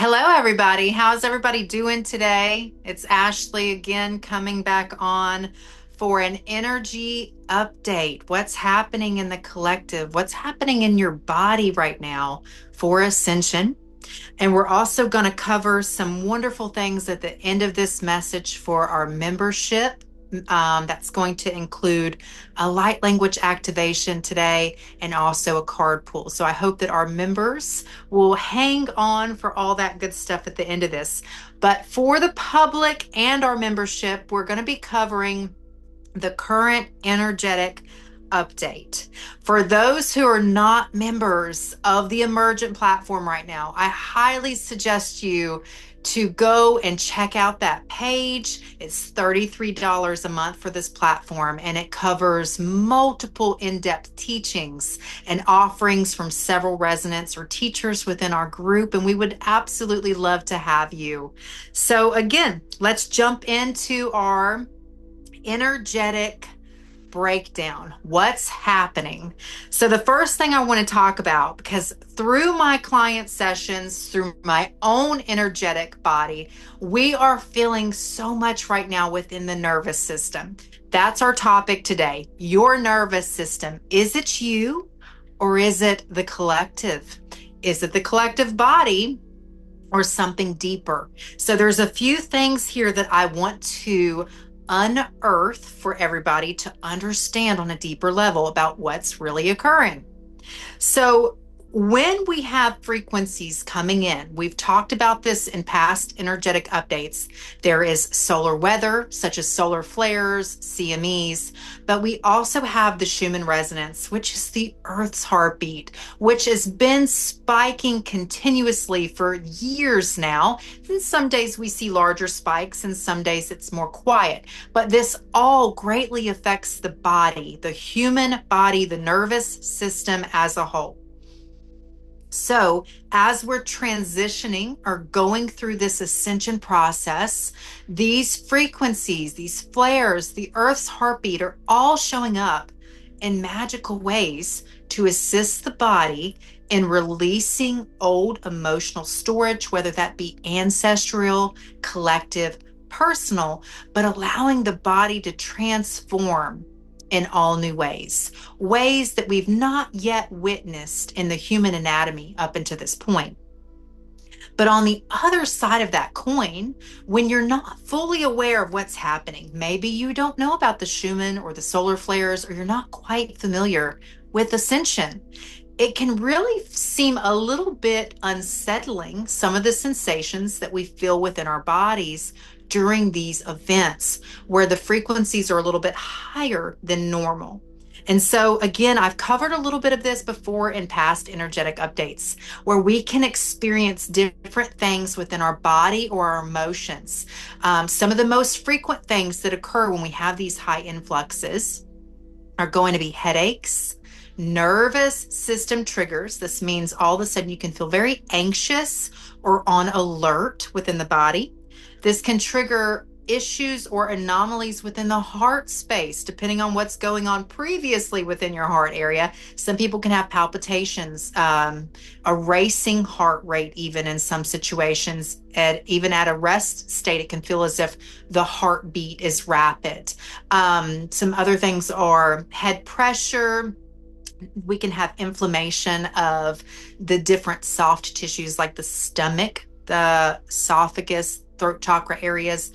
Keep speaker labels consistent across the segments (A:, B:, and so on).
A: Hello, everybody. How's everybody doing today? It's Ashley again coming back on for an energy update. What's happening in the collective? What's happening in your body right now for ascension? And we're also going to cover some wonderful things at the end of this message for our membership. That's going to include a light language activation today and also a card pull. So I hope that our members will hang on for all that good stuff at the end of this. But for the public and our membership, we're going to be covering the current energetic update. For those who are not members of the Emergent platform right now, I highly suggest you to go and check out that page. It's $33 a month for this platform, and it covers multiple in-depth teachings and offerings from several resonants or teachers within our group, and we would absolutely love to have you. So again, let's jump into our energetic breakdown. What's happening? So the first thing I want to talk about, because through my client sessions, through my own energetic body, we are feeling so much right now within the nervous system. That's our topic today. Your nervous system. Is it you or is it the collective? Is it the collective body or something deeper? So there's a few things here that I want to unearth for everybody to understand on a deeper level about what's really occurring. So when we have frequencies coming in, we've talked about this in past energetic updates. There is solar weather, such as solar flares, CMEs, but we also have the Schumann resonance, which is the Earth's heartbeat, which has been spiking continuously for years now. And some days we see larger spikes, and some days it's more quiet. But this all greatly affects the body, the human body, the nervous system as a whole. So, as we're transitioning or going through this ascension process, these frequencies, these flares, the Earth's heartbeat are all showing up in magical ways to assist the body in releasing old emotional storage, whether that be ancestral, collective, personal, but allowing the body to transform in all new ways, ways that we've not yet witnessed in the human anatomy up until this point. But on the other side of that coin, when you're not fully aware of what's happening, maybe you don't know about the Schumann or the solar flares, or you're not quite familiar with ascension, it can really seem a little bit unsettling, some of the sensations that we feel within our bodies during these events where the frequencies are a little bit higher than normal. And so, again, I've covered a little bit of this before in past energetic updates where we can experience different things within our body or our emotions. Some of the most frequent things that occur when we have these high influxes are going to be headaches, nervous system triggers. This means all of a sudden you can feel very anxious or on alert within the body. This can trigger issues or anomalies within the heart space, depending on what's going on previously within your heart area. Some people can have palpitations, a racing heart rate, even in some situations. Even at a rest state, it can feel as if the heartbeat is rapid. Some other things are head pressure. We can have inflammation of the different soft tissues like the stomach, the esophagus, throat chakra areas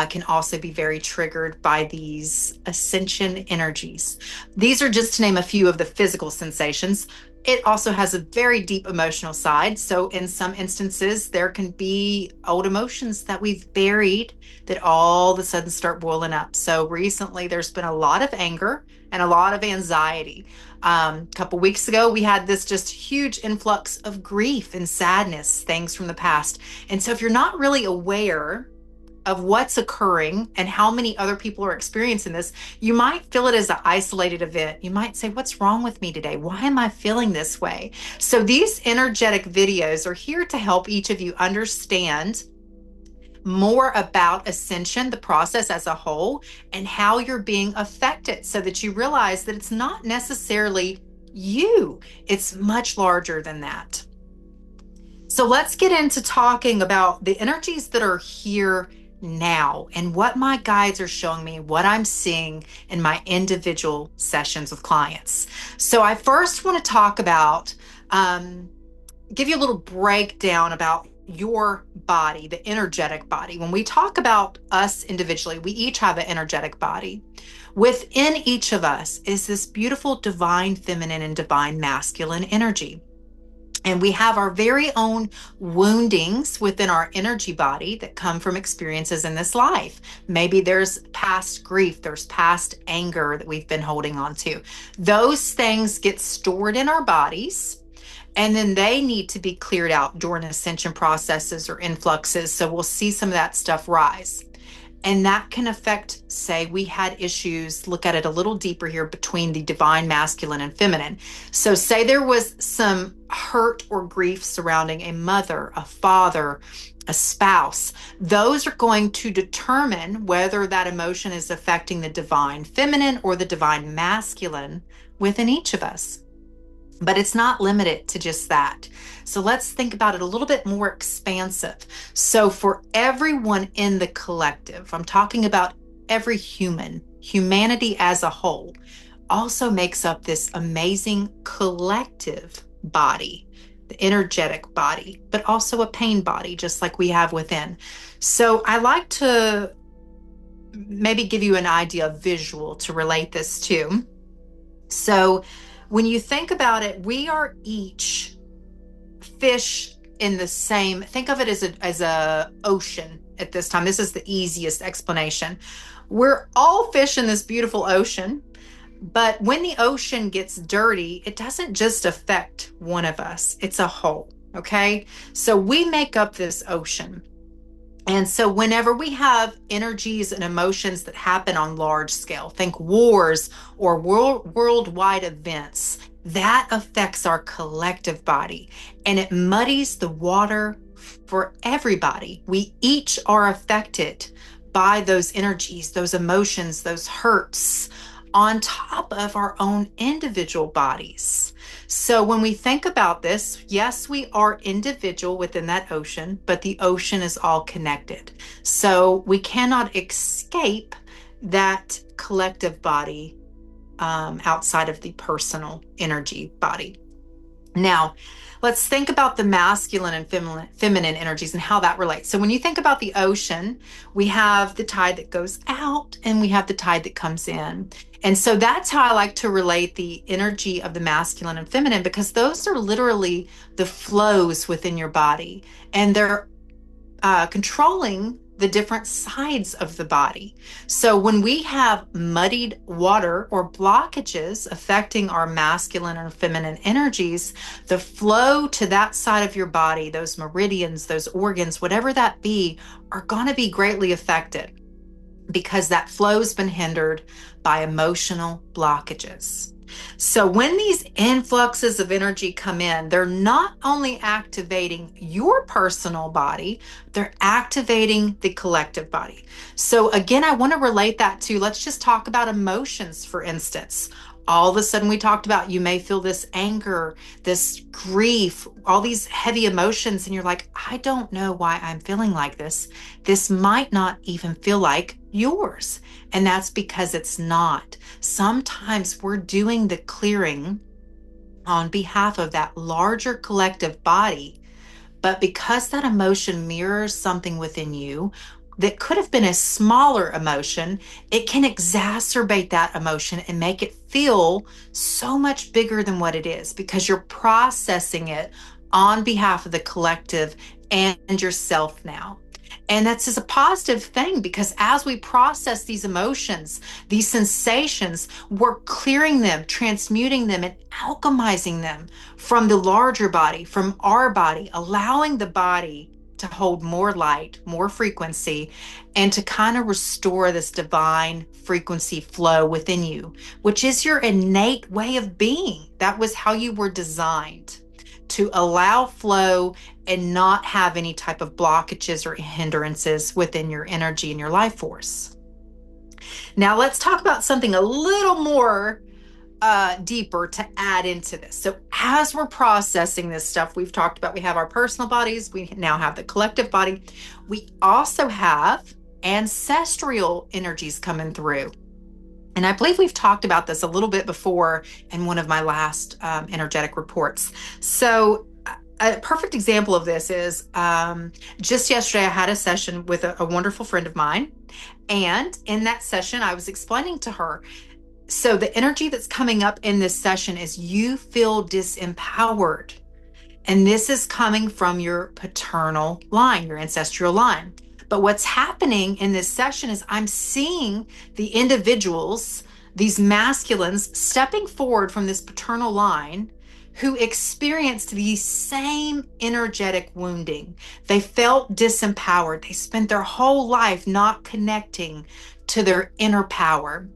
A: can also be very triggered by these ascension energies. These are just to name a few of the physical sensations. It also has a very deep emotional side. So in some instances, there can be old emotions that we've buried that all of a sudden start boiling up. So recently, there's been a lot of anger and a lot of anxiety. A couple weeks ago, we had this just huge influx of grief and sadness, things from the past. And so if you're not really aware of what's occurring and how many other people are experiencing this, you might feel it as an isolated event. You might say, what's wrong with me today? Why am I feeling this way? So these energetic videos are here to help each of you understand more about ascension, the process as a whole, and how you're being affected so that you realize that it's not necessarily you. It's much larger than that. So let's get into talking about the energies that are here now and what my guides are showing me, what I'm seeing in my individual sessions with clients. So I first want to talk about, give you a little breakdown about your body, the energetic body. When we talk about us individually, we each have an energetic body. Within each of us is this beautiful divine feminine and divine masculine energy. And we have our very own woundings within our energy body that come from experiences in this life. Maybe there's past grief, there's past anger that we've been holding on to. Those things get stored in our bodies, and then they need to be cleared out during ascension processes or influxes. So we'll see some of that stuff rise. And that can affect, say, we had issues, look at it a little deeper here between the divine masculine and feminine. So, say there was some hurt or grief surrounding a mother, a father, a spouse. Those are going to determine whether that emotion is affecting the divine feminine or the divine masculine within each of us. But it's not limited to just that. So let's think about it a little bit more expansive. So for everyone in the collective, I'm talking about every human, humanity as a whole, also makes up this amazing collective body, the energetic body, but also a pain body, just like we have within. So I like to maybe give you an idea, of visual to relate this to. So when you think about it, we are each fish in the same, think of it as a ocean at this time. This is the easiest explanation. We're all fish in this beautiful ocean, but when the ocean gets dirty, it doesn't just affect one of us, it's a whole. Okay. So we make up this ocean. And so, whenever we have energies and emotions that happen on large scale, think wars or worldwide events, that affects our collective body and it muddies the water for everybody. We each are affected by those energies, those emotions, those hurts, on top of our own individual bodies. So when we think about this, yes, we are individual within that ocean, but the ocean is all connected. So we cannot escape that collective body outside of the personal energy body. Now, let's think about the masculine and feminine energies and how that relates. So when you think about the ocean, we have the tide that goes out and we have the tide that comes in. And so that's how I like to relate the energy of the masculine and feminine, because those are literally the flows within your body, and they're controlling the different sides of the body. So when we have muddied water or blockages affecting our masculine or feminine energies, the flow to that side of your body, those meridians, those organs, whatever that be, are going to be greatly affected, because that flow's been hindered by emotional blockages. So when these influxes of energy come in, they're not only activating your personal body, they're activating the collective body. So again, I want to relate that to, let's just talk about emotions, for instance. All of a sudden, we talked about, you may feel this anger, this grief, all these heavy emotions, and you're like, I don't know why I'm feeling like this. This might not even feel like yours. And that's because it's not. Sometimes we're doing the clearing on behalf of that larger collective body, but because that emotion mirrors something within you that could have been a smaller emotion, it can exacerbate that emotion and make it feel so much bigger than what it is, because you're processing it on behalf of the collective and yourself now. And that's just a positive thing, because as we process these emotions, these sensations, we're clearing them, transmuting them, and alchemizing them from the larger body, from our body, allowing the body to hold more light, more frequency, and to kind of restore this divine frequency flow within you, which is your innate way of being. That was how you were designed, to allow flow and not have any type of blockages or hindrances within your energy and your life force. Now let's talk about something a little more deeper to add into this. So as we're processing this stuff, we've talked about, we have our personal bodies, we now have the collective body. We also have ancestral energies coming through. And I believe we've talked about this a little bit before in one of my last energetic reports. So a perfect example of this is just yesterday, I had a session with a wonderful friend of mine. And in that session, I was explaining to her, so the energy that's coming up in this session is you feel disempowered. And this is coming from your paternal line, your ancestral line. But what's happening in this session is I'm seeing the individuals, these masculines, stepping forward from this paternal line who experienced the same energetic wounding. They felt disempowered. They spent their whole life not connecting to their inner power.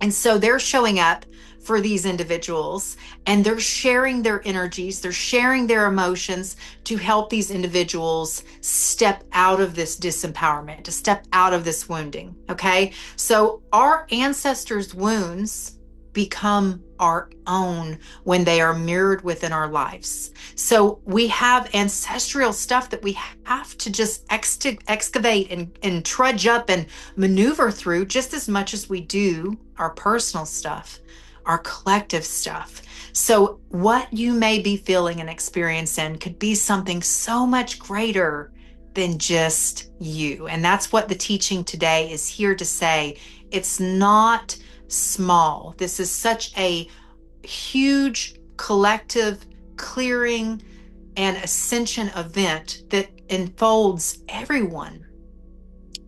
A: And so they're showing up for these individuals and they're sharing their energies, they're sharing their emotions to help these individuals step out of this disempowerment, to step out of this wounding. Okay. So our ancestors' wounds become our own when they are mirrored within our lives. So we have ancestral stuff that we have to just excavate and trudge up and maneuver through just as much as we do our personal stuff, our collective stuff. So what you may be feeling and experiencing could be something so much greater than just you. And that's what the teaching today is here to say. It's not small. This is such a huge collective clearing and ascension event that enfolds everyone.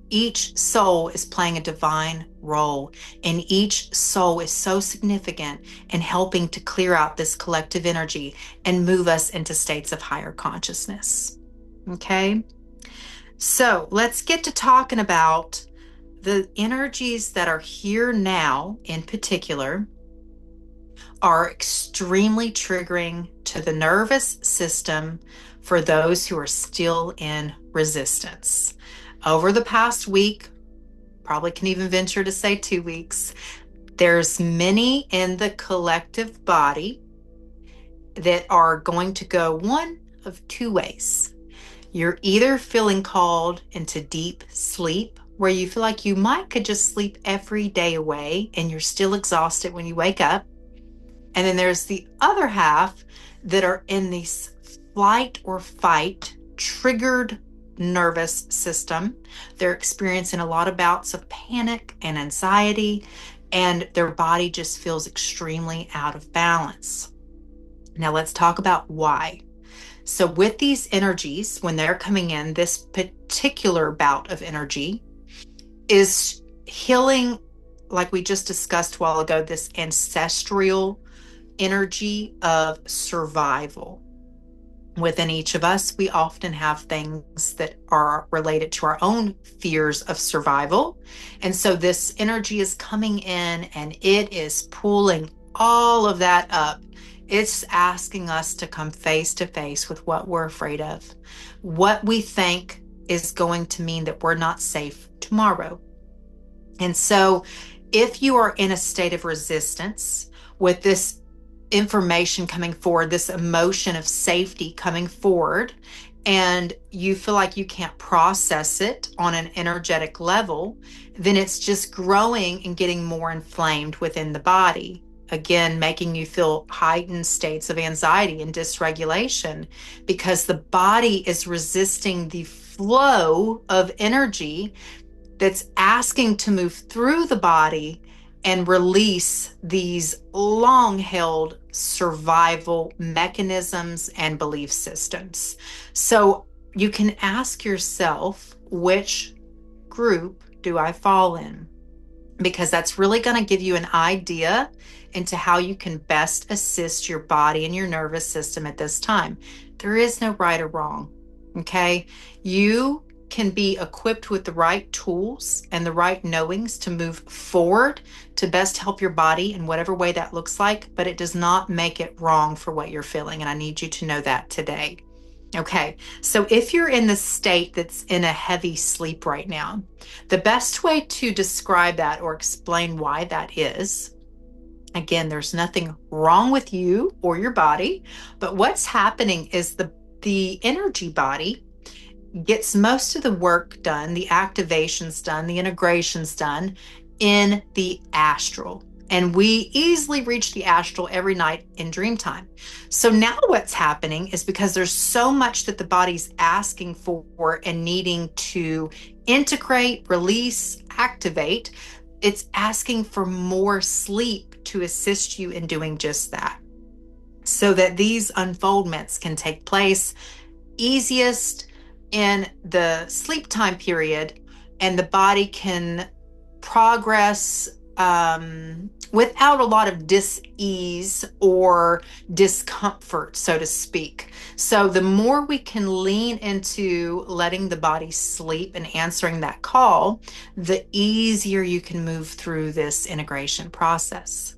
A: Each soul is playing a divine role, and each soul is so significant in helping to clear out this collective energy and move us into states of higher consciousness. Okay? So let's get to talking about the energies that are here now in particular are extremely triggering to the nervous system for those who are still in resistance. Over the past week, probably can even venture to say 2 weeks, there's many in the collective body that are going to go one of two ways. You're either feeling called into deep sleep, where you feel like you might could just sleep every day away and you're still exhausted when you wake up. And then there's the other half that are in this flight or fight triggered nervous system. They're experiencing a lot of bouts of panic and anxiety, and their body just feels extremely out of balance. Now let's talk about why. So with these energies, when they're coming in, this particular bout of energy is healing, like we just discussed a while ago, this ancestral energy of survival. Within each of us, we often have things that are related to our own fears of survival. And so this energy is coming in and it is pulling all of that up. It's asking us to come face to face with what we're afraid of, what we think is going to mean that we're not safe tomorrow. And so if you are in a state of resistance with this information coming forward, this emotion of safety coming forward, and you feel like you can't process it on an energetic level, then it's just growing and getting more inflamed within the body. Again, making you feel heightened states of anxiety and dysregulation because the body is resisting the flow of energy that's asking to move through the body and release these long-held survival mechanisms and belief systems. So you can ask yourself, which group do I fall in? Because that's really going to give you an idea into how you can best assist your body and your nervous system at this time. There is no right or wrong, okay? You can be equipped with the right tools and the right knowings to move forward to best help your body in whatever way that looks like, but it does not make it wrong for what you're feeling. And I need you to know that today. Okay, so if you're in the state that's in a heavy sleep right now, the best way to describe that or explain why that is Again, there's nothing wrong with you or your body, but what's happening is the energy body gets most of the work done, the activations done, the integrations done in the astral. And we easily reach the astral every night in dream time. So now what's happening is because there's so much that the body's asking for and needing to integrate, release, activate, it's asking for more sleep to assist you in doing just that, so that these unfoldments can take place easiest in the sleep time period, and the body can progress without a lot of dis-ease or discomfort, so to speak. So the more we can lean into letting the body sleep and answering that call, the easier you can move through this integration process.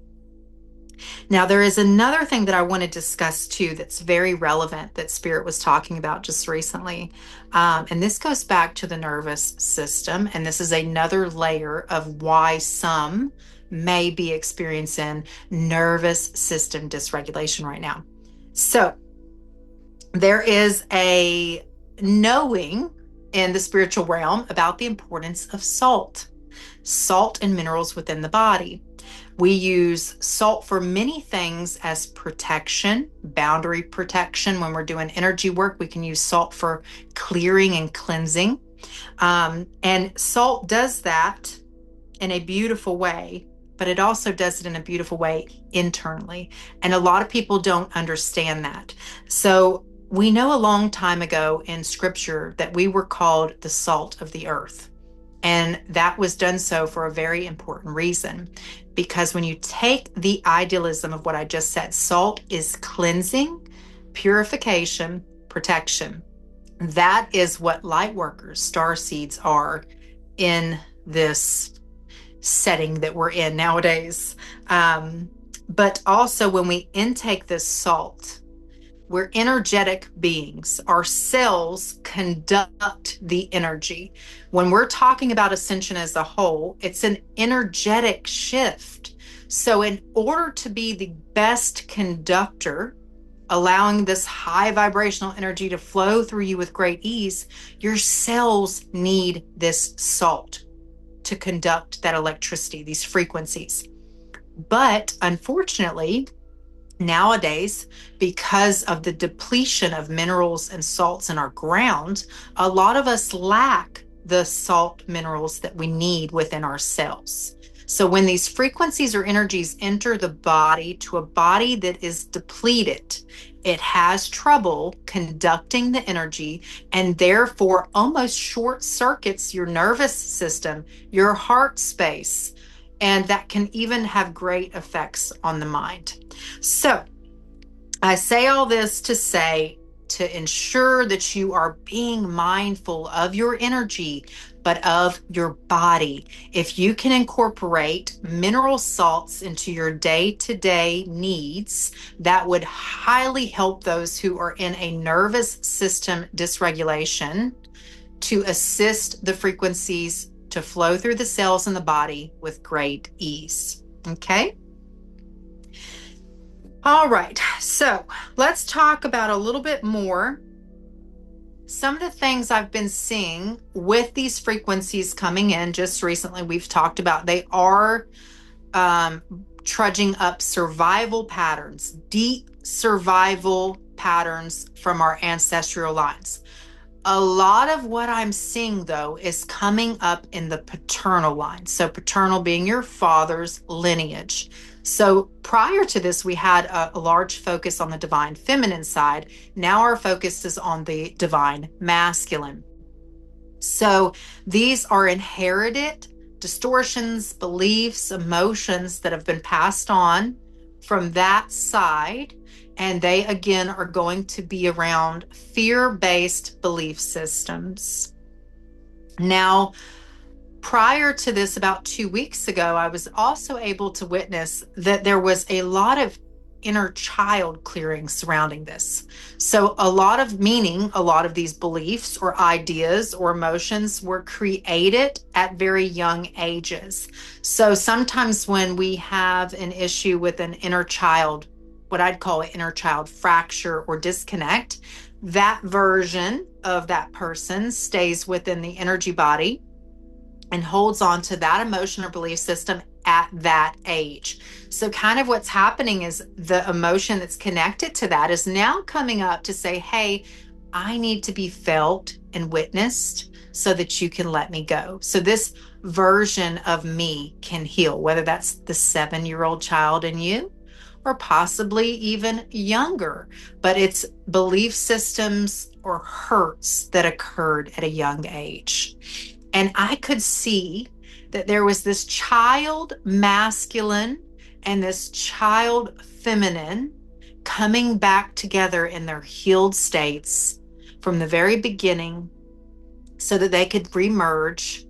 A: Now, there is another thing that I want to discuss too that's very relevant that Spirit was talking about just recently. And this goes back to the nervous system. And this is another layer of why some may be experiencing nervous system dysregulation right now. So, there is a knowing in the spiritual realm about the importance of salt and minerals within the body. We use salt for many things as protection, boundary protection. When we're doing energy work, we can use salt for clearing and cleansing. And salt does that in a beautiful way, but it also does it in a beautiful way internally. And a lot of people don't understand that. So we know a long time ago in scripture that we were called the salt of the earth. And that was done so for a very important reason. Because when you take the idealism of what I just said, salt is cleansing, purification, protection. That is what light workers, star seeds are in this setting that we're in nowadays. But also when we intake this salt, we're energetic beings. Our cells conduct the energy. When we're talking about ascension as a whole, it's an energetic shift. So in order to be the best conductor, allowing this high vibrational energy to flow through you with great ease, your cells need this salt to conduct that electricity, these frequencies. But unfortunately, nowadays, because of the depletion of minerals and salts in our ground, a lot of us lack the salt minerals that we need within our cells. So when these frequencies or energies enter the body, to a body that is depleted, it has trouble conducting the energy, and therefore almost short circuits your nervous system, your heart space, and that can even have great effects on the mind. So I say all this to say, to ensure that you are being mindful of your energy, but of your body. If you can incorporate mineral salts into your day-to-day needs, that would highly help those who are in a nervous system dysregulation to assist the frequencies to flow through the cells in the body with great ease. Okay? All right, so let's talk about a little bit more. Some of the things I've been seeing with these frequencies coming in just recently, we've talked about, they are trudging up survival patterns, deep survival patterns from our ancestral lines. A lot of what I'm seeing, though, is coming up in the paternal line. So paternal being your father's lineage. So prior to this, we had a large focus on the divine feminine side. Now our focus is on the divine masculine. So these are inherited distortions, beliefs, emotions that have been passed on from that side. And they, again, are going to be around fear-based belief systems. Now, prior to this, about 2 weeks ago, I was also able to witness that there was a lot of inner child clearing surrounding this. So a lot of these beliefs or ideas or emotions were created at very young ages. So sometimes when we have an issue with an inner child, what I'd call an inner child fracture or disconnect, that version of that person stays within the energy body and holds on to that emotion or belief system at that age. So, kind of what's happening is the emotion that's connected to that is now coming up to say, hey, I need to be felt and witnessed so that you can let me go. So, this version of me can heal, whether that's the 7-year-old child in you or possibly even younger, but it's belief systems or hurts that occurred at a young age. And I could see that there was this child masculine and this child feminine coming back together in their healed states from the very beginning so that they could remerge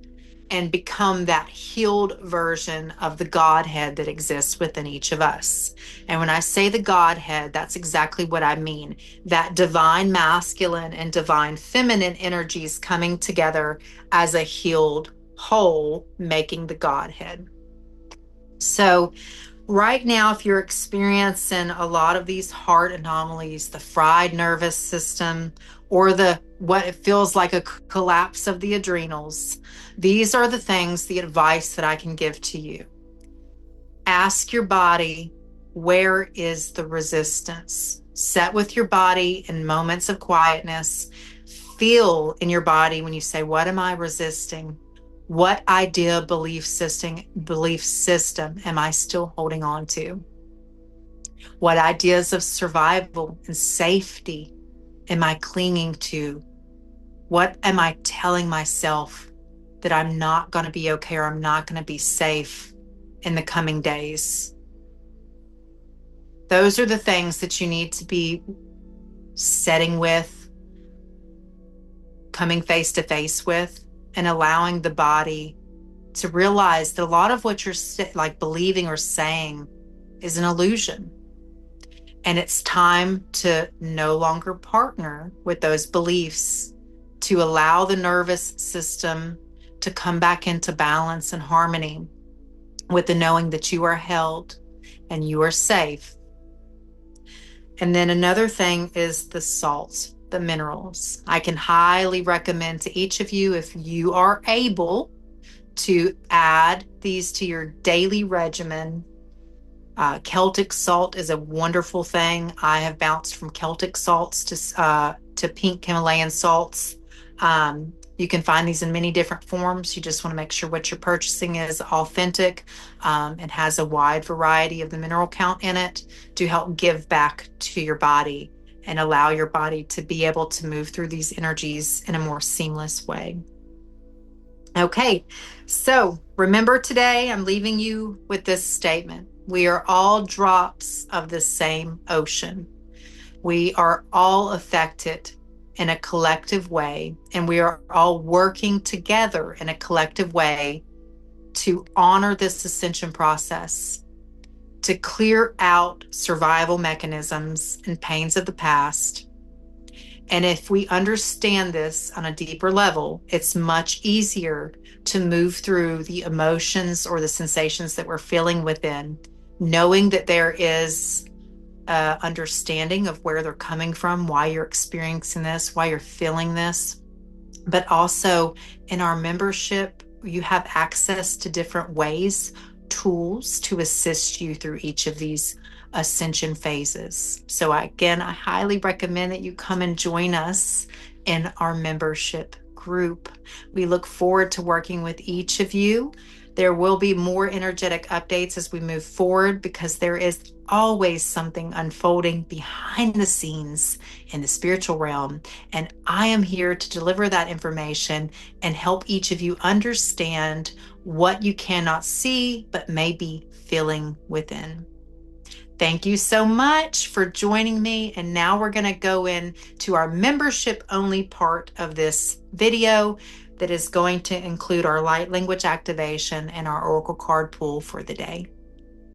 A: and become that healed version of the Godhead that exists within each of us. And when I say the Godhead, that's exactly what I mean. That divine masculine and divine feminine energies coming together as a healed whole, making the Godhead. So right now, if you're experiencing a lot of these heart anomalies, the fried nervous system, or the what it feels like a collapse of the adrenals, these are the things, the advice that I can give to you. Ask your body, where is the resistance? Sit with your body in moments of quietness. Feel in your body when you say, what am I resisting? What idea, belief system am I still holding on to? What ideas of survival and safety am I clinging to? What am I telling myself that I'm not going to be okay or I'm not going to be safe in the coming days? Those are the things that you need to be setting with, coming face to face with, and allowing the body to realize that a lot of what you're like believing or saying is an illusion. And it's time to no longer partner with those beliefs, to allow the nervous system to come back into balance and harmony with the knowing that you are held and you are safe. And then another thing is the salts, the minerals. I can highly recommend to each of you, if you are able, to add these to your daily regimen. Celtic salt is a wonderful thing. I have bounced from Celtic salts to pink Himalayan salts. You can find these in many different forms. You just want to make sure what you're purchasing is authentic and has a wide variety of the mineral count in it to help give back to your body and allow your body to be able to move through these energies in a more seamless way. Okay, so remember today, I'm leaving you with this statement. We are all drops of the same ocean. We are all affected in a collective way, and we are all working together in a collective way to honor this ascension process, to clear out survival mechanisms and pains of the past. And if we understand this on a deeper level, it's much easier to move through the emotions or the sensations that we're feeling within, knowing that there is understanding of where they're coming from, why you're experiencing this, why you're feeling this. But also in our membership, you have access to different ways, tools to assist you through each of these ascension phases. So again, I highly recommend that you come and join us in our membership group. We look forward to working with each of you. There will be more energetic updates as we move forward, because there is always something unfolding behind the scenes in the spiritual realm. And I am here to deliver that information and help each of you understand what you cannot see, but may be feeling within. Thank you so much for joining me. And now we're going to go into our membership only part of this video that is going to include our light language activation and our oracle card pool for the day.